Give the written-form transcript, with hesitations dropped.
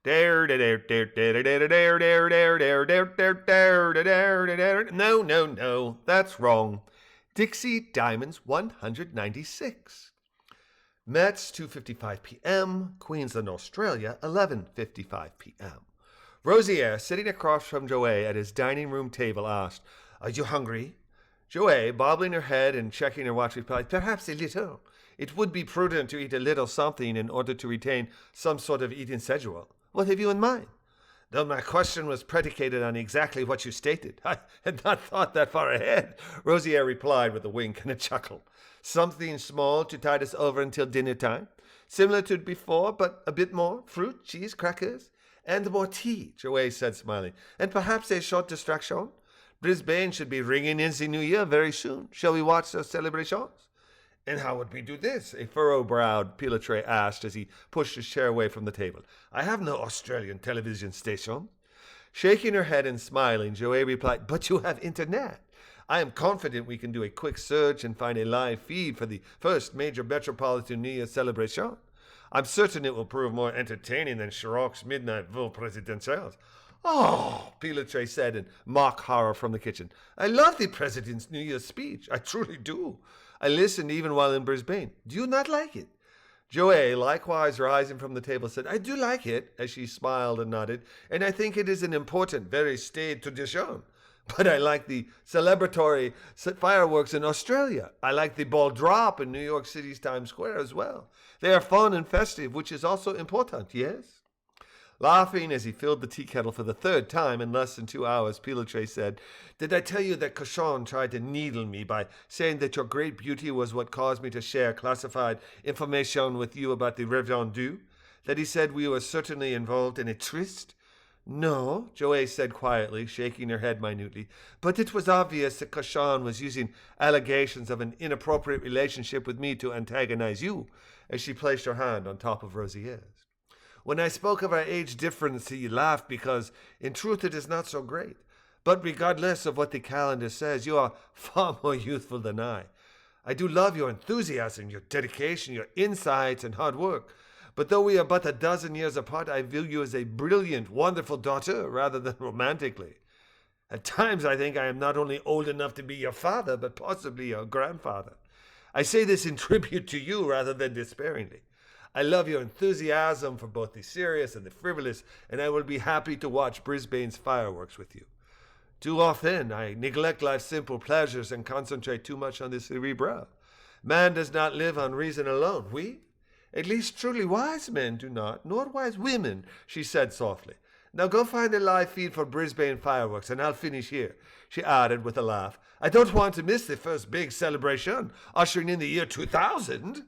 No, that's wrong. Dixie Diamonds 196. Metz 2:55 p.m., Queensland, Australia 11:55 p.m. Rosier, sitting across from Joey at his dining room table, asked, "Are you hungry?" Joey, bobbling her head and checking her watch, replied, "Perhaps a little. It would be prudent to eat a little something in order to retain some sort of eating schedule. What have you in mind?" "Though my question was predicated on exactly what you stated. I had not thought that far ahead," Rosier replied with a wink and a chuckle. "Something small to tide us over until dinner time. Similar to before, but a bit more. Fruit, cheese, crackers, and more tea," Joey said, smiling. "And perhaps a short distraction. Brisbane should be ringing in the new year very soon. Shall we watch the celebrations?" "And how would we do this?" a furrow-browed Pilotre asked as he pushed his chair away from the table. "I have no Australian television station." Shaking her head and smiling, Joey replied, "But you have internet. I am confident we can do a quick search and find a live feed for the first major metropolitan New Year celebration. I'm certain it will prove more entertaining than Chirac's midnight vol presidentielles." "Oh," Pilotre said in mock horror from the kitchen. "I love the president's New Year's speech. I truly do. I listened even while in Brisbane. Do you not like it?" Joey, likewise rising from the table, said, "I do like it," as she smiled and nodded, "and I think it is an important, very staid tradition. But I like the celebratory fireworks in Australia. I like the ball drop in New York City's Times Square as well. They are fun and festive, which is also important, yes?" Laughing as he filled the tea kettle for the third time in less than 2 hours, Pilotre said, "Did I tell you that Cochon tried to needle me by saying that your great beauty was what caused me to share classified information with you about the Reverend? That he said we were certainly involved in a tryst?" "No," Joey said quietly, shaking her head minutely, "but it was obvious that Cochon was using allegations of an inappropriate relationship with me to antagonize you," as she placed her hand on top of Rosier's. "When I spoke of our age difference, he laughed because, in truth, it is not so great. But regardless of what the calendar says, you are far more youthful than I. I do love your enthusiasm, your dedication, your insights, and hard work. But though we are but a dozen years apart, I view you as a brilliant, wonderful daughter rather than romantically. At times I think I am not only old enough to be your father, but possibly your grandfather. I say this in tribute to you rather than despairingly. I love your enthusiasm for both the serious and the frivolous, and I will be happy to watch Brisbane's fireworks with you. Too often I neglect life's simple pleasures and concentrate too much on the cerebral. Man does not live on reason alone. We, at least truly wise men, do not, nor wise women," she said softly. "Now go find a live feed for Brisbane fireworks, and I'll finish here," she added with a laugh. "I don't want to miss the first big celebration, ushering in the year 2000.